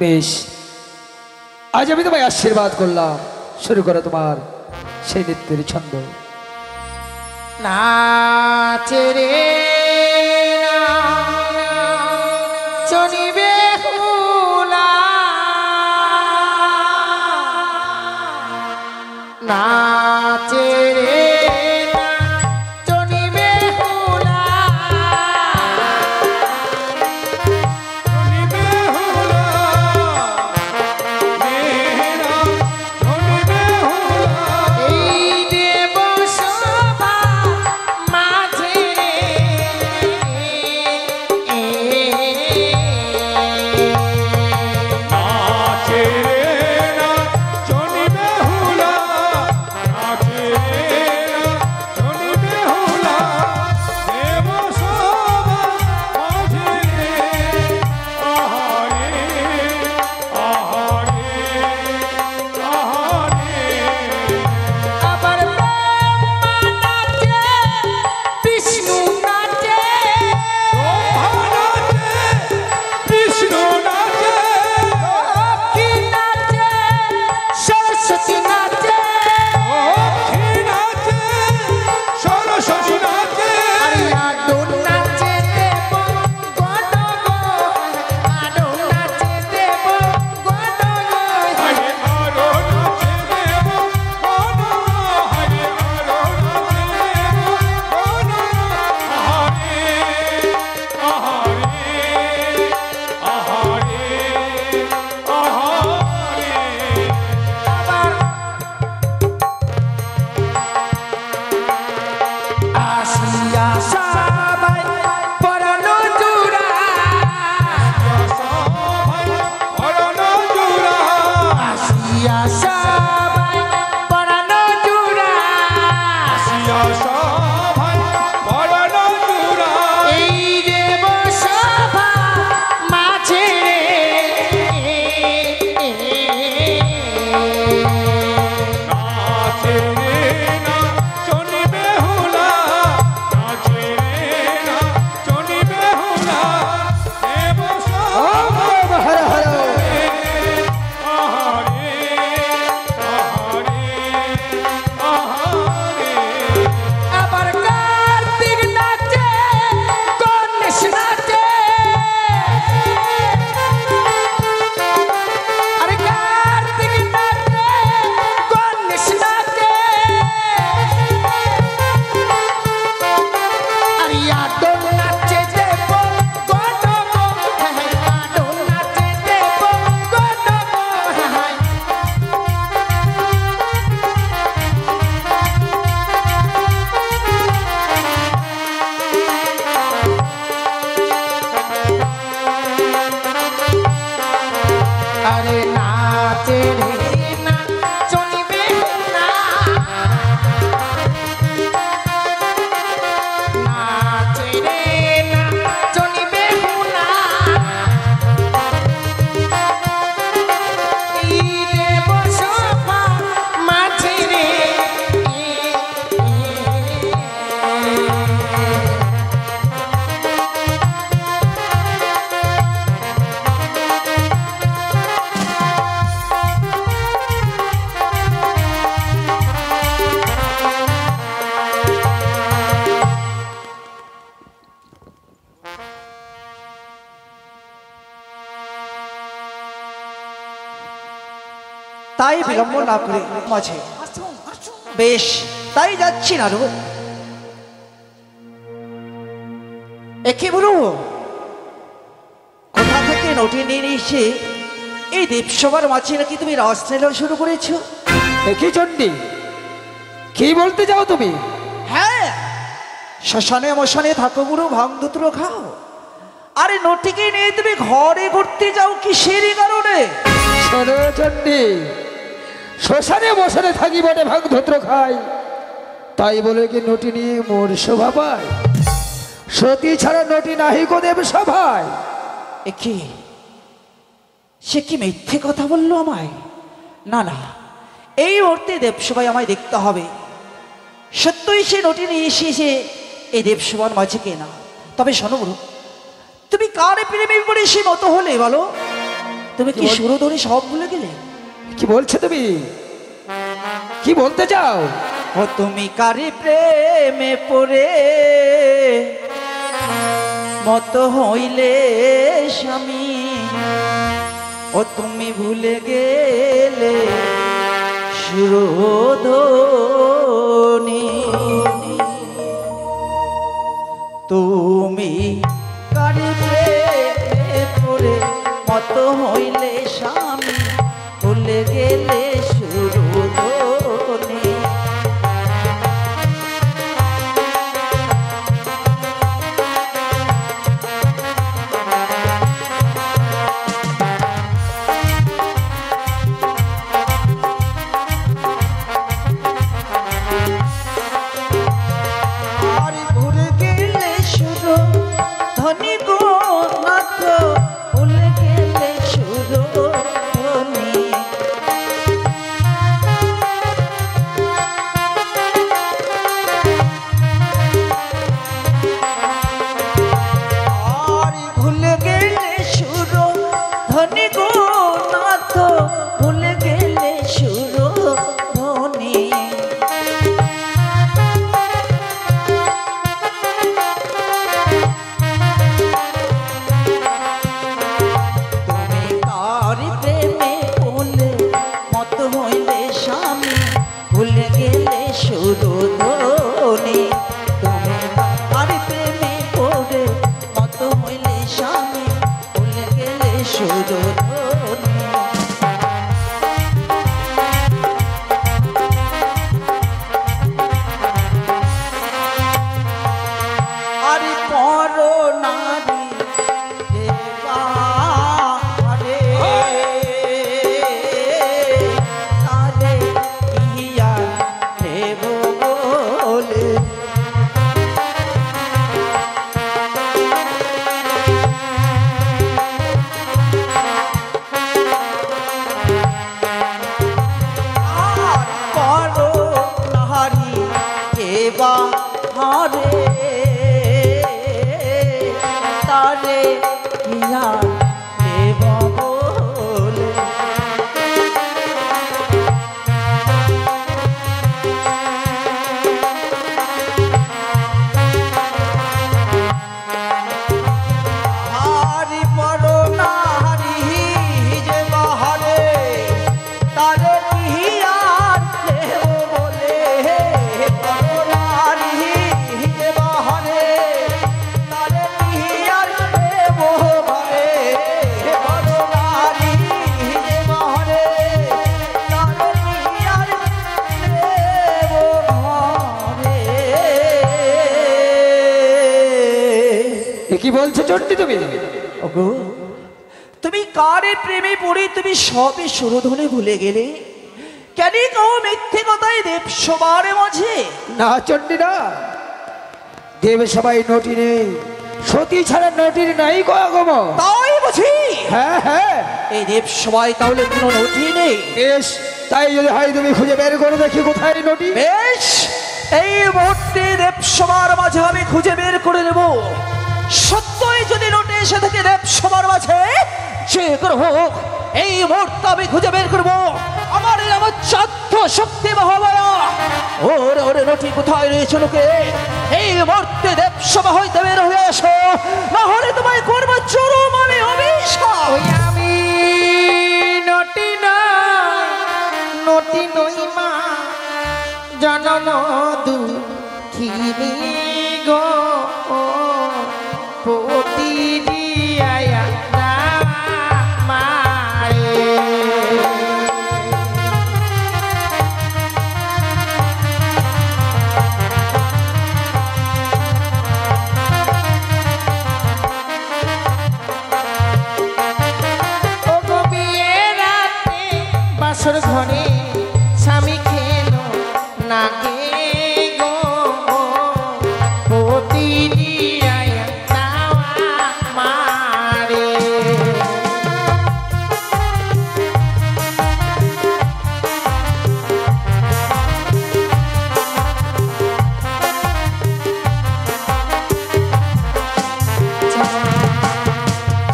বেশ, আজ আমি তোমায় আশীর্বাদ করলাম, শুরু করো তোমার সেই নৃত্যের ছন্দ। নাচে রে চনিবে হুলা, নাচে রে চনিবে হুলা, চনিবে হুলা মেরা চনিবে হুলা, এই দেব সভা মাঝে নাচে রে না চনিবে হুলা, নাচে রে না চনিবে হুলা, দেব সভা মাঝে রে, আহারে আহারে আহারে। আবার ব্রহ্মা নাচে, বিষ্ণু নাচে, ব্রহ্মা নাচে, বিষ্ণু নাচে, লক্ষ্মী নাচে, সরস্বতী নাচে, লক্ষ্মী নাচে, সরস্বতী নাচে, আদর নাচে দেব গণ গো, আদর নাচে দেব গণ গো। হরে আরো নাচে দেব গণ, হরে আরো নাচে দেব গণ, আহারে আহারে আহারে আহারে। আসিয়া সবাই পরানো জুড়া, সবাই পরানো জুড়া, আসিয়া সবাই পরানো জুড়া, আসিয়া সবাই পরানো জুড়া, এই দেব সভা মাঝে নাচে রে না চনিবে হুলা, নাচে রে না চনিবে হুলা, দেব সবাই হর হর আহারে আহারে আহারে। আবার কার্তিক নাচে, গণেশ নাচে, আরে কার্তিক নাচে, গণেশ নাচে, আরে আদর নাচে দেব গণ গো, আদর নাচে দেব গণ গো। আরে নাচে রে না চনিবে না, নাচে রে না চনিবে না, এই দেব সভা মাঝে রে তাই বিলম্ব না করে মাঝে বেশ, তাই যাচ্ছি না রো। একে বলু, কোথা থেকে নটি নিয়ে এসে এই দেবসভার মাঝে নাকি তুমি রাসলীলা শুরু করেছো? কি চণ্ডী, কি বলতে যাও তুমি? হ্যাঁ, শ্মশানে মশানে থাকো বুড়ো, ভাঙ ধুতরো খাও, আরে নটিকে নিয়ে তুমি ঘরে ঘুরতে যাও কিসেরই কারণে? শোনো চণ্ডী, শ্মশানে মশানে থাকি বটে, ভাগ ধত্র খাই, তাই বলে কি নটি নিয়ে মোর শোভা পায়? সতী ছাড়া নটি নাহি গো দেব সভায়। একে সে কি মিথ্যে কথা বললো আমায়? না না, এই মুহূর্তে দেবসভায় আমায় দেখতে হবে সত্যই সে নটি নিয়ে এসেছে এই দেবসভার মাঝে কেনা। তবে শোনো বুড়ো, তুমি কার প্রেমে পড়ে সে মতো হলে বলো? তুমি কি কি বল- সুরধনী সব ভুলে গেলে? কি বলছো তুমি? কি বলতে চাও? ও তুমি কারি প্রেমে পড়ে মত হইলে স্বামী, ও তুমি ভুলে গেলে সুরধনী। তুমি কারি প্রেমে পড়ে মত হইলে স্বামী, ভুলে গেলে সুরধনী। আর ভুলে গেলে সুরধনী গো নাথ, ভুলে গেলে সুরধনী। আর ভুলে গেলে সুরধনী গো নাথ, ভুলে গেলে সুরধনী। তুমি কার প্রেমে পড়লে মত হইলে স্বামী, ভুলে গেলে সুরধনী। তুমি কার প্রেমে পড়ে মত হইলে স্বামী, ভুলে গেলে সুরধনী। আরে পর নারী দেবারে তারে ইয়া দেব বলে। আর পর নারী দেবারে তারে ইয়া দেব বলে। হারি পর নারী যে বাহারে তারে ইহার দেব বলে। পর নারী যে বাহারে তারে ইহার দেব বলে। পর নারী যে বাহারে তারে ইহার দেব বলে। এ কি বলছো চণ্ডী তুমি? ওগো, তুমি কারে প্রেমে পড়ে তুমি সবে সুরধনে ভুলে গেলে? কেন কও মিথ্যে কথাই দেব সবার মাঝে? না চণ্ডী না, দেব সবাই নটি নেই, সতী ছাড়া নটির নাই গো আগম। তাই বুঝি হ্যাঁ হ্যাঁ, এই দেব সবাই তাহলে কোনো নটি নেই? বেশ, তাই যদি হয় তুমি খুঁজে বের করে দেখি কোথায় নটি। বেশ, এই মুহূর্তে দেব সবার মাঝে আমি খুঁজে বের করে নেব। সত্যই যদি নোটে এসে থাকে দেব সবার মাঝে, যে করে হোক এই মুহূর্তে আমি খুঁজে বের করবো। আমার এই আমার চাধ্য শক্তি মহামায়া, ওরে ওরে নটি কোথায় রয়েছে লোকে? এই মুহূর্তে দেব সভা হইতে বের হয়ে আসো, না হলে তোমায় করবো চরম আমি অভিশাপ। ওই আমি নটি না, নটি নই মা, জনম দুঃখিনী গো পতি দিয়ায়া মারে। ও গো বিয়ে রাতে বাসর ঘরে স্বামী খেলো না গে গো পতি দিয়ায়া মারে।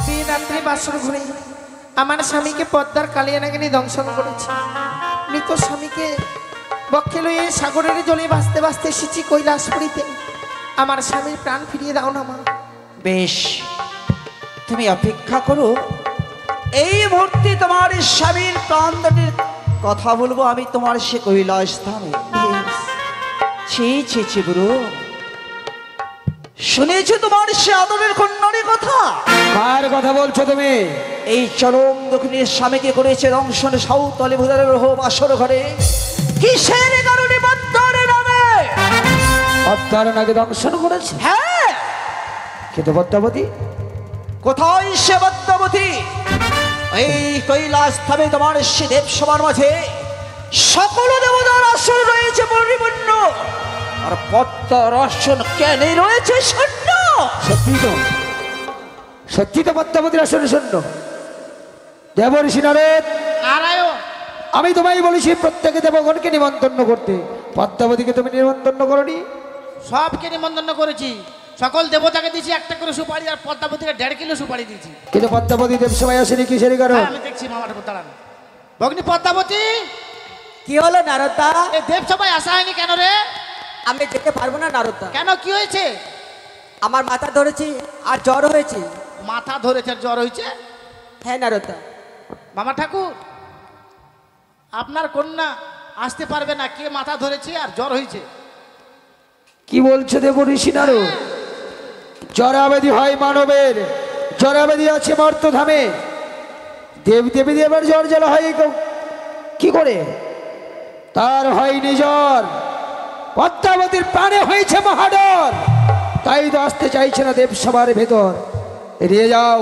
দিন রাত্রি বাসর ঘরে আমার স্বামীকে পদ্মার কালিয়ানাগিনী দংশন করেছি। মৃত স্বামীকে বক্ষে লইয়ে সাগরের জলে ভাসতে ভাসতে এসেছি কৈলাসপুরীতে। আমার স্বামীর প্রাণ ফিরিয়ে দাও না মা। বেশ, তুমি অপেক্ষা করো। এই মুহূর্তে তোমার স্বামীর প্রাণদানের কথা বলবো আমি তোমার সে কৈলাস ধামে। ছি ছি ছি গুরু, শুনেছো তোমার সে আদরের কন্যার কথা? কার কথা বলছো তুমি? এই চরম দক্ষিণের স্বামীকে করেছে দংশন সাউতলে ভুদারের রহ বাসর ঘরে। কিসের কারণে পদ্মার নামে? পদ্মার নাকি দংশন করেছে? হ্যাঁ, কিন্তু পদ্মাবতী কোথায় সে পদ্মাবতী? এই কৈলাস ধামে তোমার সে দেব সবার মাঝে সকল দেবতার আসন রয়েছে পরিপূর্ণ, আর পদ্মার আসন কেন রয়েছে শূন্য? সত্যি তো, সত্যি তো পদ্মাবতীর আসনে শূন্য। দেবর্ষি নারদ, নারায়ণ, আমি তোমায় বলেছি প্রত্যেকে দেবগণকে নিমন্ত্রণ করতে, পদ্মাবতীকে তুমি নিমন্ত্রণ করনি। সবকে নিমন্ত্রণ করেছি। সকল দেবতাকে দিয়েছি একটা করে সুপারি, আর পদ্মাবতীকে 1.5 কিলো সুপারি দিয়েছি। কিন্তু পদ্মাবতী দেব সময় আসেনি, কিসের কারণ? হ্যাঁ, আমি দেখছি মামাটা দাঁড়ান। ভগ্নী পদ্মাবতী, কি হলো নারদা? এই দেব সবাই আসা হয়নি কেন রে? আমি যেতে পারবো না নারদা। কেন, কি হয়েছে? আমার মাথা ধরেছে আর জ্বর হয়েছে। মাথা ধরেছে আর জ্বর হয়েছে? হ্যাঁ নারদা। মামা ঠাকুর, আপনার কন্যা আসতে পারবে না, কে মাথা ধরেছে আর জ্বর হয়েছে? কি বলছো দেবর্ষি নারদ? জরাবেদী হয় মানবের, জরাবেদী আছে মর্তধামে। দেব দেবী দেবের জ্বর জ্বালা হয় কি করে? তার হয়নি জ্বর, পদ্মাবতীর প্রাণে হয়েছে মহাডর। তাই তো আসতে চাইছে না দেবসভার ভেতর। নিয়ে যাও,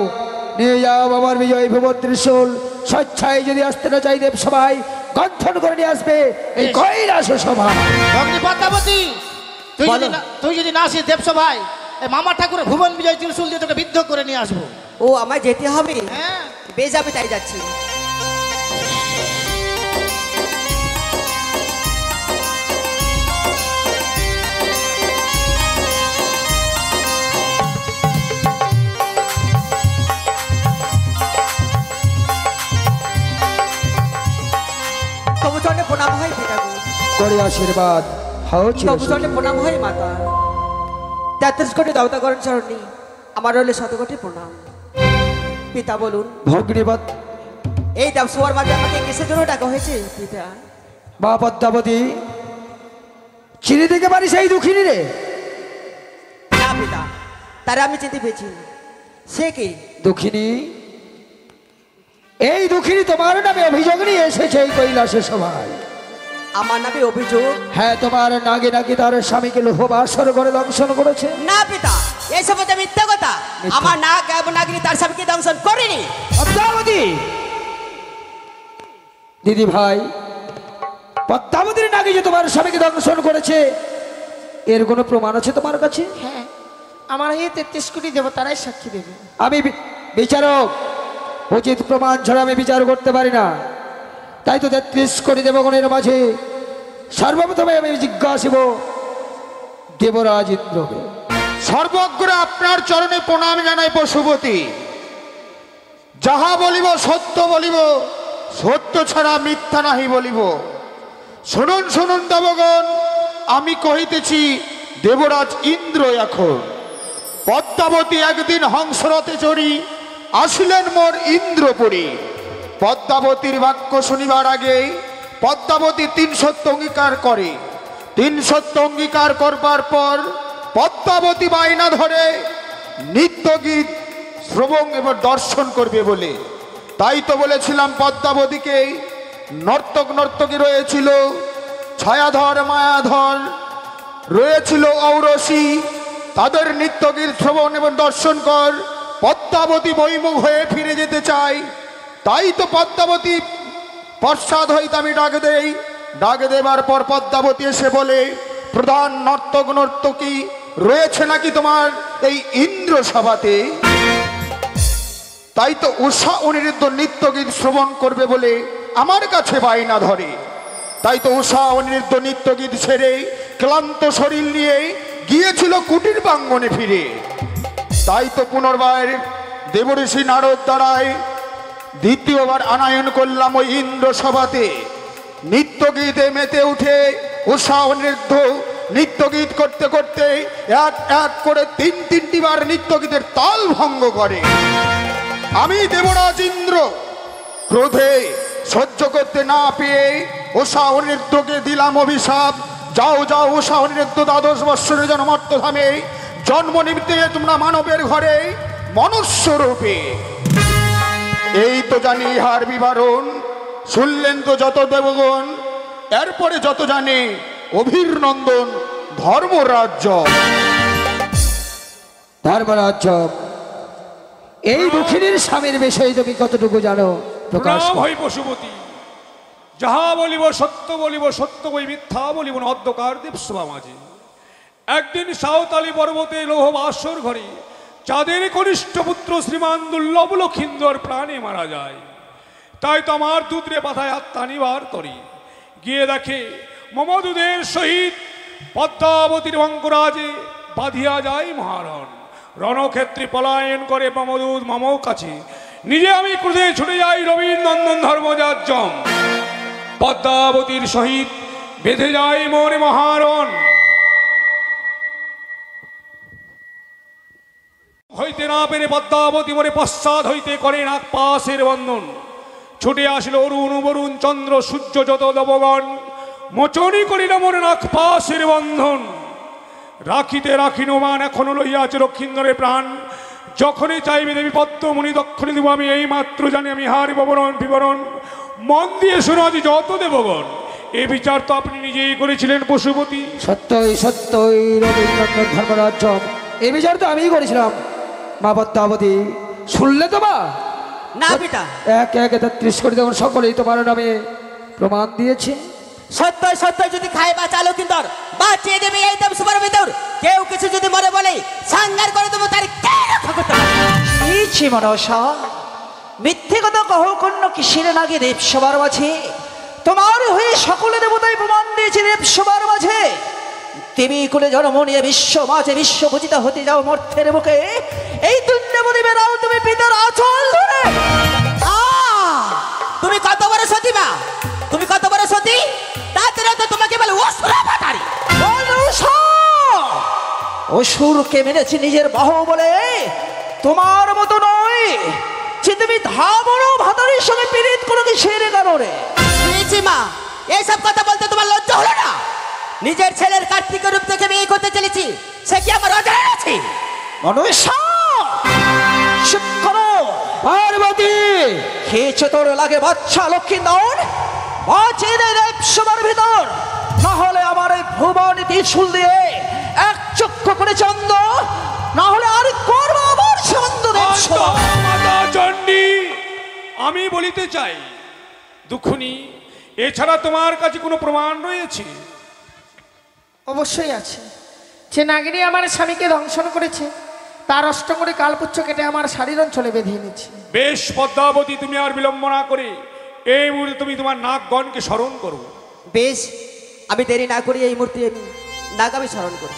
নিয়ে যাও বাবার বিজয় ভুবন ত্রিশূল। স্বেচ্ছায় যদি আসতে না চাই দেবসভায়, গন্থন করে নিয়ে আসবে এই কৈলাস সভা। ভগ্নী পদ্মাবতী, তুই যদি না আসিস দেবসভায়, এই মামা ঠাকুরের ভুবন বিজয় ত্রিশূল দিয়ে তোকে বিদ্ধ করে নিয়ে আসবো। ও আমায় যেতে হবে? হ্যাঁ, বেশ, আমি তাই যাচ্ছি। তবু চলে প্রণাম হয় পিতাগো। করে আশীর্বাদ হাও তবু চিরসুখী। চলে প্রণাম হয় মাতা। 33 কোটি দেবতাগণ চরণী আমার হলে 100 কোটি প্রণাম। পিতা বলুন, ভগ্নীপদ এই দেবসভার মাঝে আমাকে কিসের জন্য ডাকা হয়েছে পিতা? বা পদ্মাবতী, চিনি থেকে পারি সেই দুঃখিনী রে? না পিতা, তারা আমি চিনতে পেরেছি। সে কি? দুঃখিনী, এই দুঃখিনী তোমার নামে অভিযোগ নিয়ে এসেছে এই কৈলাসের সভায়। আমার নামে অভিযোগ? হ্যাঁ, তোমার নাকি নাকি তার স্বামীকে লোহবাসর করে দংশন করেছে। না পিতা, এই সব হচ্ছে মিথ্যা কথা। মিথ্যা। আমার নাগিনী তার স্বামীকে দংশন করেনি। পদ্মাবতী, দিদি ভাই, পদ্মাবতীর নাকি যে তোমার স্বামীকে দংশন করেছে, এর কোনো প্রমাণ আছে তোমার কাছে? হ্যাঁ, আমার এই 33 কোটি দেবতারাই সাক্ষী দেবে। আমি বিচারক, উচিত প্রমাণ ছাড়া আমি বিচার করতে পারি না। তাই তো 33 কোটি দেবগণের মাঝে সর্বপ্রথমে আমি জিজ্ঞাসিব দেবরাজ ইন্দ্রকে। সর্বজ্ঞ আপনার চরণে প্রণাম জানাই পশুপতি। যাহা বলিব সত্য বলিব, সত্য ছাড়া মিথ্যা নাহি বলিব। শুনুন শুনুন দেবগণ, আমি কহিতেছি দেবরাজ ইন্দ্র এখন। পদ্মাবতী একদিন হংসরথে চড়ি আসিলেন মোর ইন্দ্রপুরী। পদ্মাবতীর বাক্য শুনিবার আগে পদ্মাবতী 3 সত্য অঙ্গীকার করে। 3 সত্য অঙ্গীকার করবার পর পদ্মাবতী বায়না ধরে নৃত্যগীত শ্রবণ এবং দর্শন করবে বলে। তাই তো বলেছিলাম পদ্মাবতীকে নর্তক নর্তকী রয়েছিল, ছায়াধর মায়াধর রয়েছিল ঔরসী, তাদের নৃত্যগীত শ্রবণ এবং দর্শন কর। পদ্মাবতী বৈমুখ হয়ে ফিরে যেতে চাই। তাই তো পদ্মাবতী পশ্চাৎ হইতে আমি ডাক দেই। ডাক দেবার পর পদ্মাবতী এসে বলে, প্রধান নর্তক নর্তকী রয়েছে নাকি তোমার এই ইন্দ্র সভাতে? তাই তো উষা অনিরুদ্ধ নৃত্যগীত শ্রবণ করবে বলে আমার কাছে বায়না ধরে। তাই তো উষা অনিরুদ্ধ নৃত্যগীত ছেড়ে ক্লান্ত শরীর নিয়ে গিয়েছিল কুটির প্রাঙ্গণে ফিরে। তাই তো পুনর্বার দেবঋষি নারদ দ্বারায় দ্বিতীয়বার আনায়ন করলাম ওই ইন্দ্র সভাতে। নৃত্যগীতে মেতে উঠে উৎসাহ নৃত্য নৃত্যগীত করতে করতে এক এক করে তিনটি বার নৃত্যগীতের তাল ভঙ্গ করে। আমি দেবরাজ ইন্দ্র ক্রোধে সহ্য করতে না পেয়ে উৎসাহ নৃত্যকে দিলাম অভিশাপ, যাও যাও উৎসাহ নৃত্য 12 বৎসরের জন্মর্থধামে জন্ম নিমিত্তে তোমরা মানবের ঘরে মনুষ্য রূপে। এই তো জানি ইহার বিবরণ, শুনলেন তো যত দেবগণ। এরপরে যত জানে অভিনন্দন ধর্মরাজ্য। ধর্মরাজ্য এই দুঃখিনীর স্বামীর বিষয়ে তুমি কতটুকু জানো প্রকাশ? ভাই পশুপতি, যাহা বলিব সত্য বলিব, সত্য বই মিথ্যা বলিব না। অধ্যকার দেবসভা মাঝে একদিন সাঁওতালি পর্বতে লৌহ বাসর ঘরে চাঁদের কনিষ্ঠ পুত্র শ্রীমান দুর্লভ লক্ষিন্দর প্রাণে মারা যায়। তাই তো আমার দুধরে পাথায় আত্মা নিবার তরি গিয়ে দেখে মমদুদের সহিত পদ্মাবতীর অঙ্গরাজে বাঁধিয়া যায় মহারণ। রণক্ষেত্রে পলায়ন করে মমদুদ মম কাছে, নিজে আমি ক্রোধে ছুটে যাই রবীন্দ্রনন্দন ধর্মযাজ্যম। পদ্মাবতীর সহিত বেঁধে যায় মোর মহারণ। হইতে না পেরে পদ্মাবতী মোরে পশ্চাৎ হইতে করে নাক পাশের বন্ধন। ছুটে আসিল অরুণ বরুণ চন্দ্র সূর্য যত দেবগণ, মোচনী করিল মোরে নাক পাশের বন্ধন। রাখিতে রাখিন মান এখনো লইয়াছে লক্ষিন্দরের প্রাণ। যখনই চাইবে দেবী পদ্মমণি দক্ষিণে দেব আমি এই মাত্র জানি আমি হার বিবরণ। মন দিয়ে শোনো আজ যত দেবগণ, এ বিচার তো আপনি নিজেই করেছিলেন পশুপতি। সত্যই সত্যই রবীন্দ্রনাথ ধর্মরাজ্য, এই বিচার তো আমিই করেছিলাম। মা পদ্মাবতী শুনলে তো মা? না বেটা, এক এক 33 কোটি তখন সকলেই তোমার নামে প্রমাণ দিয়েছে। সত্যই সত্যই যদি খায় বা চালো কিন্তু বাঁচিয়ে দেবে এই দেব সুপার ভিতর। কেউ কিছু যদি মরে বলে সংহার করে দেবো, তার কে রক্ষা করতে পারে? মনসা, মিথ্যে কথা কহ কন্য কিসের নাগে দেবসভার মাঝে? তোমার হয়ে সকলে দেবতাই প্রমাণ দিয়েছে দেবসভার মাঝে। দেবী কুলে জন্ম নিয়ে বিশ্ব মাঝে বিশ্বপূজিতা হতে যাও মর্থের মুখে। এই তুল্যবতী বেড়াও তুমি পিতার আঁচল ধরে। তুমি কত বড় সতী মা, তুমি কত বড় সতী? তাতে তো তোমাকে বলে অসুরা পাতারি। অসুরকে মেরেছি নিজের বাহু বলে, তোমার মতো নয় যে তুমি ধাবড় ভাতারির সঙ্গে পীড়িত কোনো কি সেরে কারণে। মা, এইসব কথা বলতে তোমার লজ্জা হলো না? নিজের ছেলের কার্তিক রূপ দেখে বিয়ে করতে চলেছি, সে কি আমার অজানা আছে? মনসা চুপ করো। পার্বতী খেয়েছে তোর লাগে বাচ্চা লক্ষ্মীন্দর, বাঁচিয়ে দে দেবসভার ভিতর। না হলে আমার এই ভুবন ত্রিশূল দিয়ে এক চক্ষু করে চন্দ, না হলে আর করবো আমার চন্দ দেবসভা। মাতা চণ্ডী, আমি বলিতে চাই দুঃখনী, এছাড়া তোমার কাছে কোনো প্রমাণ রয়েছে? অবশ্যই আছে। যে নাগিনী আমার স্বামীকে দংশন করেছে, তার অষ্টমরে কালপুচ্ছ কেটে আমার শাড়ির অঞ্চলে বেঁধে এনেছে। বেশ পদ্মাবতী, তুমি আর বিলম্ব না করে এই মুহূর্তে তুমি তোমার নাগগণকে স্মরণ করো। বেশ, আমি দেরি না করি এই মূর্তি আমি নাগামি স্মরণ করব।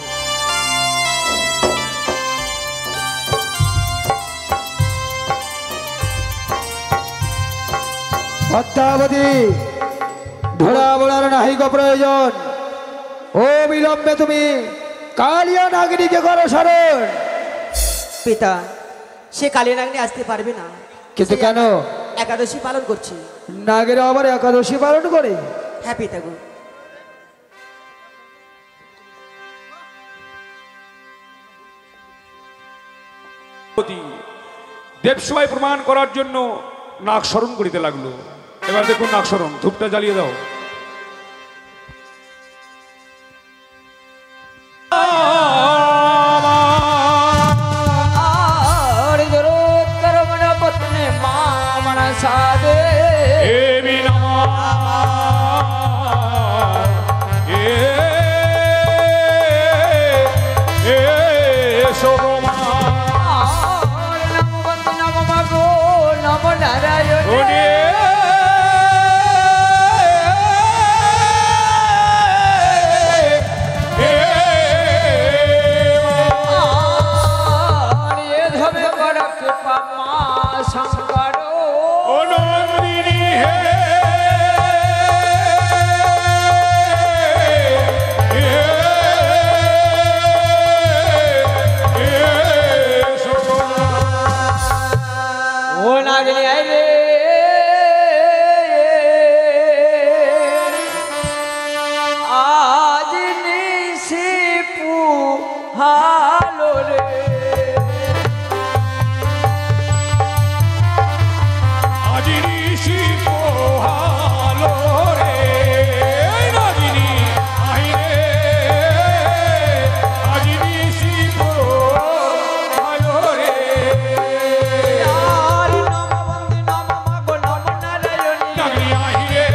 পদ্মাবতী ধরা বলার নাহি গো প্রয়োজন। ও বিলম্বে তুমি কালিয়া নাগিনীকে করো স্মরণ। পিতা, সে কালী নাগিনী আসতে পারবে না। কিন্তু কেন? একাদশী পালন করছি। নাগেরা আবার একাদশী পালন করে? হ্যাঁ পিতা গো। দেবসভায় প্রমাণ করার জন্য নাক স্মরণ করিতে লাগলো। এবার দেখুন নাক স্মরণ, ধূপটা জ্বালিয়ে দাও। শিব হালো রে নাগিনী আহিরে নাগিনী শিব হালো রে আর নম বন্দে নম মাগো নম নারায়ণী নাগিনী আহিরে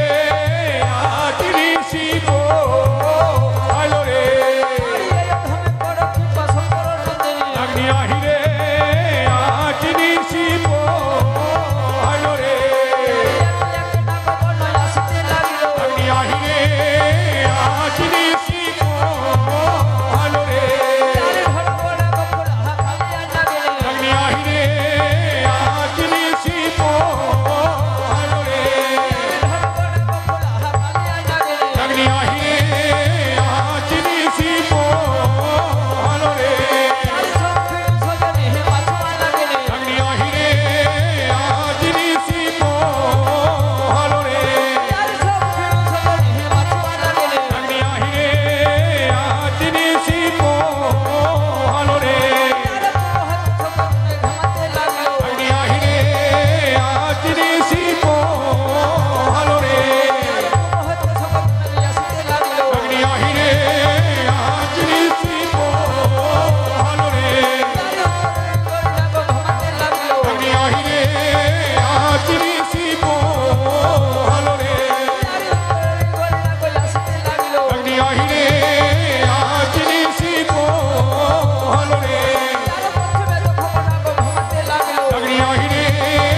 নাগিনী শিব হালো রে ধামে বড় কৃপা শঙ্কর নন্দিনী নাগিনী আহিরে নাগিনী শিব হালো রে আসতে লাগিল নাগিনী আহিরে নাগিনী শিব হালো রে নাগিনী আহিরে নাগিনী শিব হালো রে নাগিনী আহিরে নাগিনী শিব হালো রে নাগিনী আহিরে নাগিনী শিব হালো রে নাগিনী আহিরে নাগিনী শিব হালো রে নাগিনী আহিরে নাগিনী শিব হালো রে নাগিনী আহিরে নাগিনী শিব হালো রে নাগিনী আহিরে নাগিনী শিব হালো রে নাগিনী আহিরে নাগিনী শিব হালো রে নাগিনী আহিরে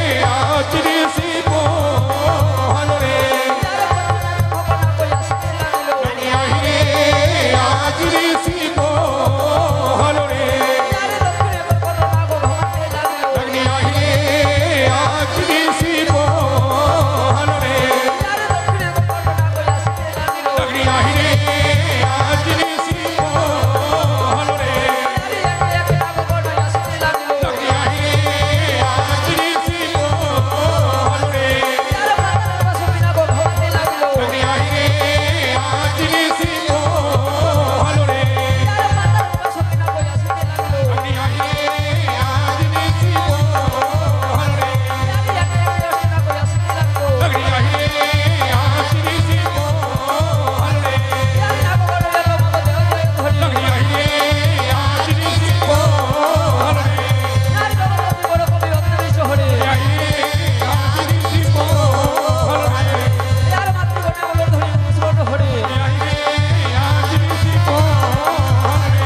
নাগিনী শিব হালো রে নাগিনী আহিরে নাগিনী শিব হালো রে নাগিনী আহিরে নাগিনী শিব হালো রে নাগিনী আহিরে নাগিনী শিব হালো রে নাগিনী আহিরে নাগিনী শিব হালো রে নাগিনী আহিরে নাগিনী শিব হালো রে নাগিনী আহিরে নাগিনী শিব হালো রে নাগিনী আহিরে নাগিনী শিব হালো রে নাগিনী আহিরে নাগিনী শিব হালো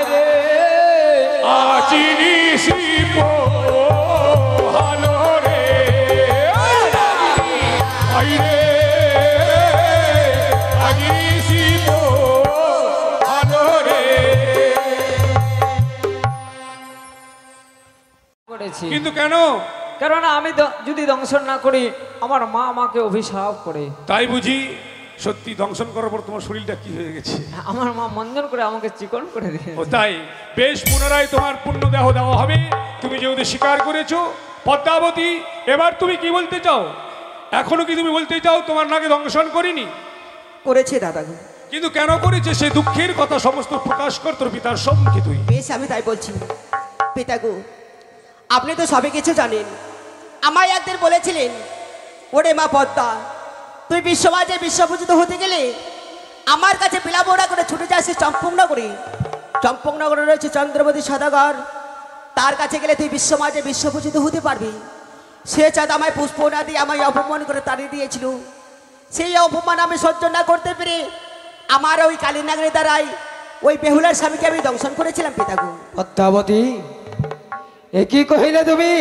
রে আচিনি শিব হালো রে আইরে আগিনি শিব হালো রে করেছি কিন্তু কেন কেননা আমি যদি দংশন না করি আমার মা আমাকে অভিশাপ করে। তাই বুঝি সত্যি দংশন করার পর তোমার শরীরটা কি হয়ে গেছে? আমার মা মঞ্জন করে আমাকে চিকন করে ও দিয়েছে। তাই বেশ, পুনরায় তোমার পূর্ণ দেহ দেওয়া হবে। তুমি যেহেতু স্বীকার করেছো পদ্মাবতী, এবার তুমি কি বলতে চাও? এখনো কি তুমি বলতে চাও তোমার নাকে দংশন করিনি? করেছে দাদা গো। কিন্তু কেন করেছে সে দুঃখের কথা সমস্ত প্রকাশ কর তোর পিতার সম্মুখে তুই। বেশ, আমি তাই বলছি। পিতা গো, আপনি তো সবই কিছু জানেন। আমায় একদিন বলেছিলেন, ওরে মা পদ্মা, তুই বিশ্বমাজে বিশ্বপূজিত হতে গেলে আমার কাছে বিলাবোড়া করে ছুটে যাস চম্পকনগরে। চম্পকনগরে রয়েছে চন্দ্রবতী সদাগর, তার কাছে গেলে তুই বিশ্বমাজে বিশ্বপূজিত হতে পারবি। সে চাঁদ আমায় পুষ্প না দিয়ে আমায় অপমান করে তাড়িয়ে দিয়েছিল। সেই অপমান আমি সহ্য না করতে পেরে আমার ওই কালীনাগরের দ্বারাই ওই বেহুলার স্বামীকে আমি দংশন করেছিলাম পিতাগু। পদ্মাবতী, এ কি কহিলে তুমি?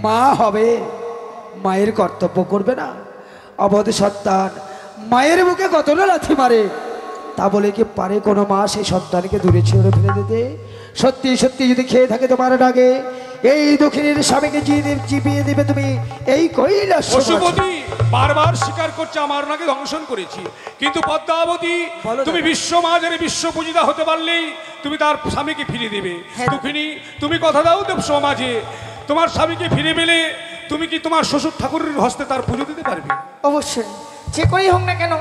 মা হবে, মায়ের কর্তব্য করবে না? অবধ সন্তান মায়ের বুকে কত না লাথি মারে, তা বলে কি পারে কোনো মা সেই সন্তানকে দূরে ছেড়ে ফেলে দিতে? সত্যি সত্যি যদি খেয়ে থাকে তোমার ডাকে এই দক্ষিণের স্বামীকে চিপিয়ে দিবে তুমি এই কৈলাস। পশুপতি বারবার স্বীকার করছে আমার নাকি দংশন করেছি, কিন্তু পদ্মাবতী তুমি বিশ্ব মাঝারে বিশ্ব পূজিতা হতে পারলেই তুমি তার স্বামীকে ফিরে দেবে। দুঃখিনী, তুমি কথা দাও দেব সমাজে তোমার স্বামীকে ফিরে পেলে তুমি কি তোমার শ্বশুর ঠাকুরের হস্তে তার পুজো দিতে পারবে? অবশ্যই, যে করেই হোক না কেন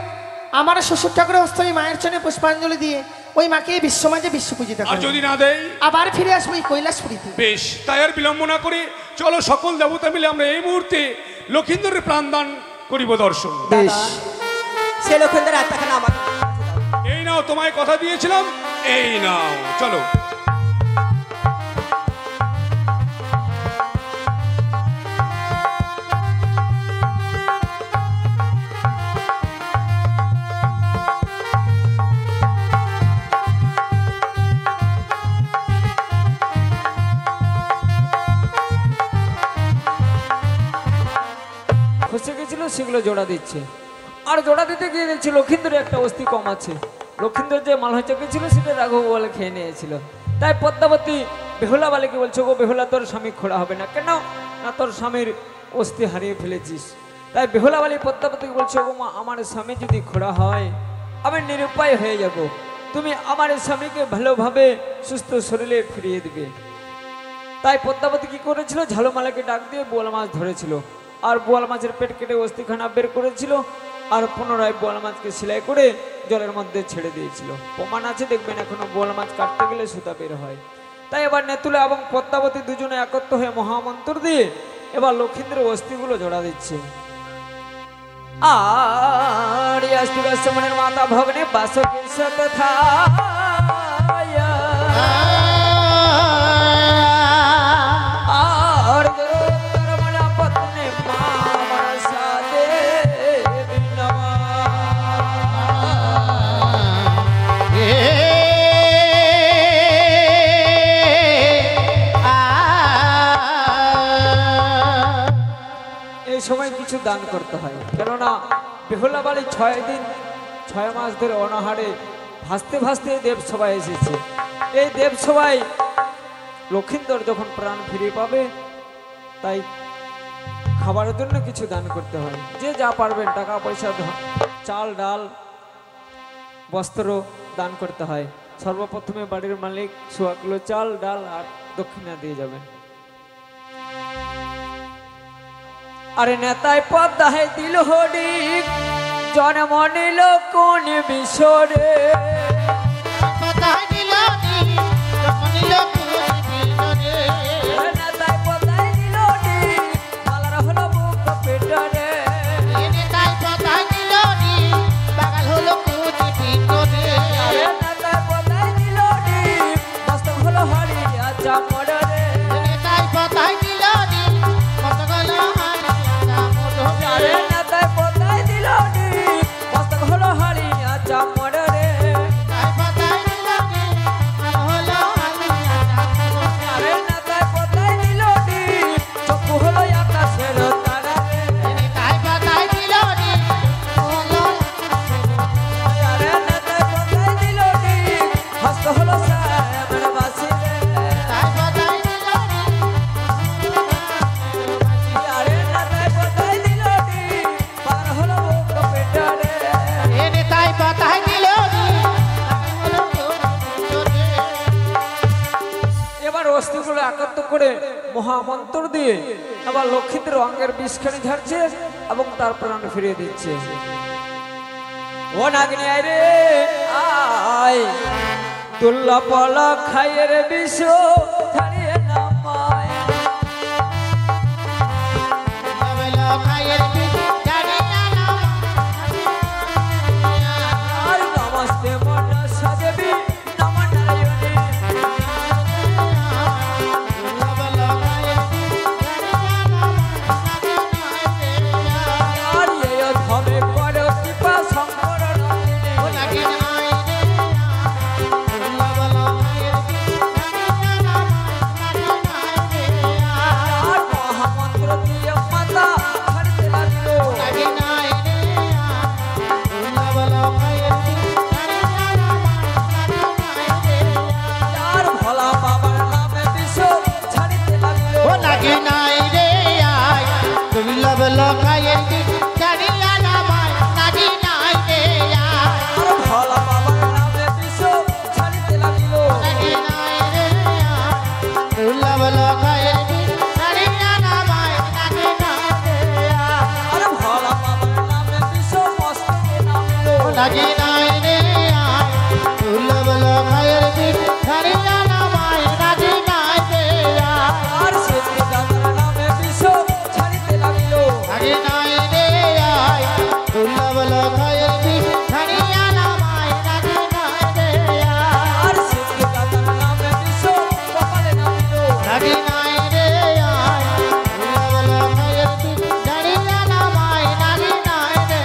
আমার শ্বশুর ঠাকুরের হস্তে আমি মায়ের চরণে পুষ্পাঞ্জলি দিয়ে ওই মাকে বিশ্বমাঝে বিশ্ব পূজিতা আর যদি না দেয় আবার ফিরে আসবো এই কৈলাসপুরীতে। বেশ, তাই আর বিলম্ব না করে চলো সকল দেবতা মিলে আমরা এই মুহূর্তে লক্ষিন্দরের প্রাণদান করিব দর্শন। বেশ, সে লক্ষিন্দর আত্মাখানা আমাকে এই নাও, তোমায় কথা দিয়েছিলাম, এই নাও, চলো। খসে গেছিল সেগুলো জোড়া দিচ্ছে, আর জোড়া দিতে গিয়ে দেখছি লক্ষিন্দরের একটা অস্থি কম আছে। লক্ষিন্দর যে মালহা চকে ছিল সেটা রাঘব বলে খেয়ে নিয়েছিল। তাই পদ্মাবতী বেহুলা বালিকে বলছো, গো বেহুলা, তোর স্বামী খোড়া হবে না কেন? না তোর স্বামীর অস্থি হারিয়ে ফেলেছিস। তাই বেহুলা বালি পদ্মাবতীকে বলছো, গো মা, আমার স্বামী যদি খোড়া হয় আমি নিরুপায় হয়ে যাব, তুমি আমার স্বামীকে ভালোভাবে সুস্থ শরীরে ফিরিয়ে দিবে। তাই পদ্মাবতী কি করেছিল, ঝালুমালাকে ডাক দিয়ে বোয়াল মাছ ধরেছিল, আর বোয়াল মাছের পেট কেটে অস্থিখানা বের করেছিল, আর পুনরায় বোয়াল মাছকে সেলাই করে জলের মধ্যে ছেড়ে দিয়েছিল। প্রমাণ আছে, দেখবেন এখনো বোয়াল মাছ কাটতে গেলে সুতা বের হয়। তাই এবার নেতুলা এবং পদ্মাবতী দুজনে একত্র হয়ে মহামন্ত্র দিয়ে এবার লক্ষিন্দ্রের অস্থিগুলো জোড়া দিচ্ছে। আর মনের মাতা ভগ্নে বাসকের সাথে আর মনা পত্নে মামার সাথে এই সময় কিছু দান করতে হয়, কেননা বেহুলা বাড়ি 6 দিন 6 মাস ধরে অনাহারে ভাসতে ভাসতে দেবসভায় এসেছে। এই দেবসভায় লক্ষিন্দর যখন প্রাণ ফিরে পাবে, তাই খাবারের জন্য কিছু দান করতে হয়। যে যা পারবেন, টাকা পয়সা, চাল ডাল বস্ত্র দান করতে হয়। সর্বপ্রথমে বাড়ির মালিক 100 কিলো চাল ডাল আর দক্ষিণা দিয়ে যাবেন। আরে নেতায় পদ্মায় দিল হরিক জন্ম নিল কোন বিশরে, নেতায় পদ্মায় দিল হরিক মালার হলো বুক পেটরে, নেতায় পদ্মায় দিল হরিক মস্তক হলো হরি আচ্ছা মরে, নেতায় পদ্মায় দিল মস্তক হলো হারি আচ্ছা মরে, নেতায় পদ্মায় দিল চক্ষু হলো আকাশের তারা, নেতায় পদ্মায় দিল হস্ত হলো শ্যামের বাসি, অস্থিগুলো একত্র করে মহামন্ত্র দিয়ে আবার লক্ষিন্দ্রের অঙ্গের বিষখানি ঝাড়ছে এবং তার প্রাণ ফিরিয়ে দিচ্ছে। ও নাগিনী আয় রে আয়, তুল্লা পলা খাইয়ের বিষ ছাড়িয়ে নামায়, আর নমস্তে মনা সাজবি নম নারায়ণে, আর সে নাকি নাই রে আয় দুর্লভ লক্ষের বিষ ঝাড়িয়া নামায় নাকি নাই রে আয় আর সিদ্ধি কাতার নামে বিষ কপালে নামিল নাকি নাই রে আয় দুর্লভ লক্ষের বিষ ঝাড়িয়া নামায় নাকি নাই রে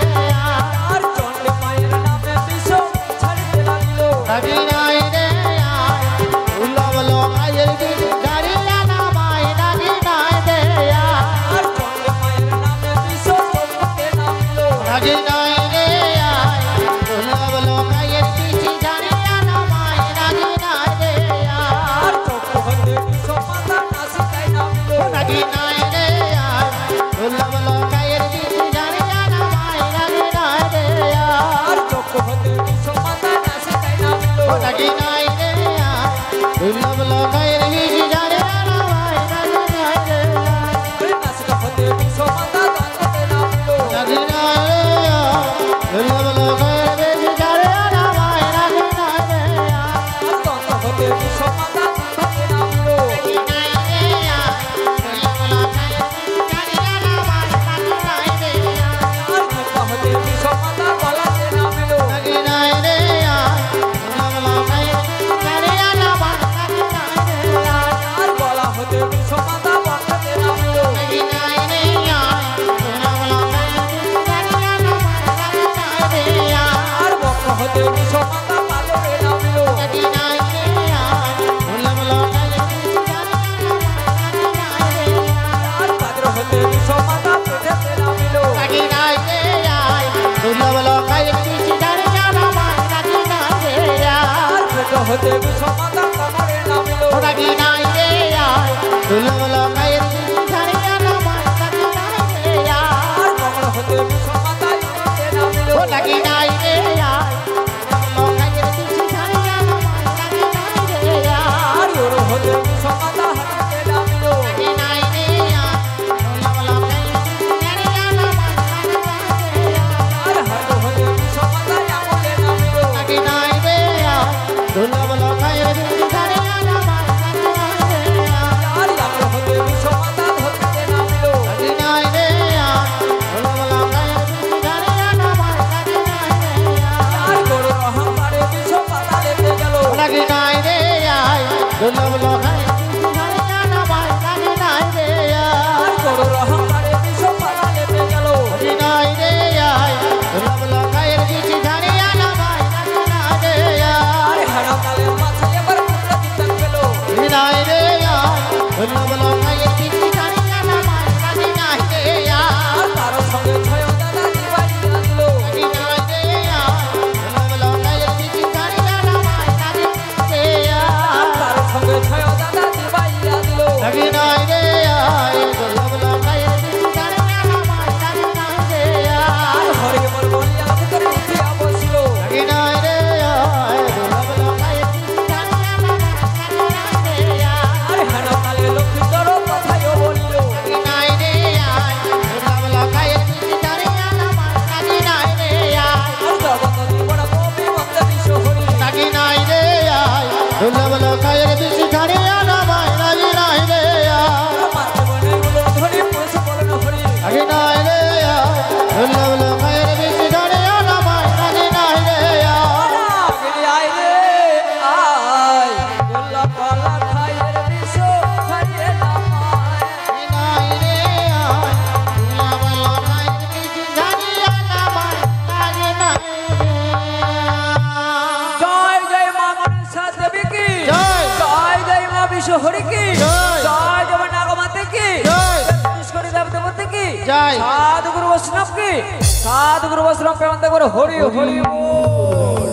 আয় আর চণ্ডী মায়ের নামে বিষ ছাড়িতে লাগিল নাকি নাই রে আয় দুর্লভ লক্ষের বিষ ঝাড়িয়া নামায় নাকি নাই রে আয় আর চণ্ডী মায়ের নামে বিষ চক্ষুতে নামিল নাকি নাই রে আয় দুর্লভ লক্ষের বিষ ঝাড়িয়া নামায় নাকি নাই রে আয় আর চক্ষু হতে বিষ মাথা নাসিকায় নামিল নাকি নাই রে আয় দুর্লভ লক্ষের বিষ ঝাড়িয়া নামায় নাকি নাই রে আয় আর চক্ষু হতে বিষ মাথা নাসিকায় নামিল নাকি নাই রে আয় দুর্লভ লক্ষের বিষ ঝাড়িয়া নামায় নাকি নাই রে আয় আরে নাসিকা হতে বিষ মাথা দাঁততে নামিল নাকি নাই রে আয় দুর্লভ লক্ষের বিষ ঝাড়িয়া নামায় নাকি নাই রে আয় আর দন্ত হতে বিষ মাথা দাঁততে নামিল নাকি নাই রে আয় দুর্লভ লক্ষের বিষ ঝাড়িয়া নামায় নাকি নাই রে আয় আর জিহ্বা হতে বিষ মাথা গলাতে নামিল নাকি নাই রে আয় দুর্লভ লক্ষের বিষ ঝাড়িয়া নামায় নাকি নাই রে আয় আর গলা হতে বিষ মাথা বন্ধতে নামিল নাকি নাই রে আয় দুর্লভ লক্ষের বিষ ঝাড়িয়া নামায় নাকি নাই রে আয় আর বক্ষ হতে বিষ মাথা পাথরে নামিল নাকি নাই রে আয় দুর্লভ লক্ষের বিষ ঝাড়িয়া নামায় নাকি নাই রে আয় আর পাত্র হতে বিষ মাথা পেটেতে নামিল নাকি নাই রে আয় দুর্লভ লক্ষের বিষ ঝাড়িয়া নামায় নাকি নাই রে আয় আর পেট হতে বিষ মাথা কোমরে নামিল নাকি নাই রে আয় দুর্লভ লক্ষের বিষ ঝাড়িয়া নামায় নাকি নাই রে আয় আর কমল হতে বিষ মাথা ইউতে নামিল নাকি নাই রে আয় দুর্লভ লক্ষের বিষ ঝাড়িয়া নামায় নাকি নাই রে আয় আর ওর হতে বিষ মাথা হাতে নামিল নাকি নাই রে আয় দুর্লভ লক্ষের বিষ ঝাড়িয়া নামায় নাকি নাই রে আয় আর হাত হতে বিষ মাথা আঙুলে নামিল নাকি নাই রে আয় দুর্লভ লক্ষের বিষ ঝাড়িয়া নামায় নাকি নাই রে আয় আর আঙুল হতে বিষ মাথা ধরতে নামিল নাকি নাই রে আয় দুর্লভ লক্ষের বিষ ঝাড়িয়া নামায় নাকি নাই রে আয় আর গরুর অহংকারে বিষ পাতা লেগে গেল নাকি নাই রে আয় দুর্লভ লক্ষের বিষ ঝাড়িয়া নামায় নাকি নাই রে আর আয় গরুর অহংকারে বিষ পাতা লেগে গেল নাকি নাই রে আয় দুর্লভ লক্ষের বিষ ঝাড়িয়া নামায় নাকি নাই রে আর আয় হেড়া কালের মাথায় এবার কুমড়া দিতেন গেল নাকি নাই রে আয় দুর্লভ লক্ষের বিষ ঝাড়িয়া নামায় নাকি নাই রে আয় আর তার সঙ্গে ছয় দাদা দিবাই দিল নাকি নাই রে আয় দুর্লভ লক্ষের বিষ ঝাড়িয়া নামায় নাকি নাই রে আর আয় তার সঙ্গে ছয় দাদা দিবাই দিল নাকি নাই রে আয় দুর্লভ লক্ষের বিষ ঝাড়িয়া নামায় নাকি নাই রে আর আয় হরে বল বলিয়া ভিতরে উঠিয়া বসিল নাকি নাই রে আয় দুর্লভ লক্ষের বিষ ঝাড়িয়া নামায় নাকি নাই রে আয় আর হেড়া কালে লক্ষ্মীধর কথায়ও বলিল নাকি নাই রে আয় দুর্লভ লক্ষের বিষ ঝাড়িয়া নামায় নাকি নাই রে আয় আর জগত জীবন কবি বন্দে বিষ হরি নাকি নাই রে আয় দুর্লভ লক্ষের বিষ ঝাড়িয়া নামায় নাকি নাই রে আয় মাতৃবনে গুলো ধরি পুরুষ বলন হরি নাকি নাই রে আয় দুর্লভ লক্ষের বিষ ঝাড়িয়া নামায় নাকি নাই রে আয় আগলি আয় রে আয় গোল্লা পালা খায়ের বিষ খাইয়ে নামায় নাকি নাই রে আয় দুর্লভ লক্ষের বিষ ঝাড়িয়া নামায় নাকি নাই রে আয় জয় জয় মা মনসা দেবী কি জয়। জয় জয় মা বিশ্ব হরি কি জয়। জয় জয় মা নাগমাতে কি জয়। পুষ্করী দেবদেবতে কি জয়। সাধু গুরু বৈষ্ণব কি সাধু গুরু বৈষ্ণব প্রেমান্তে করে হরি হরি বল।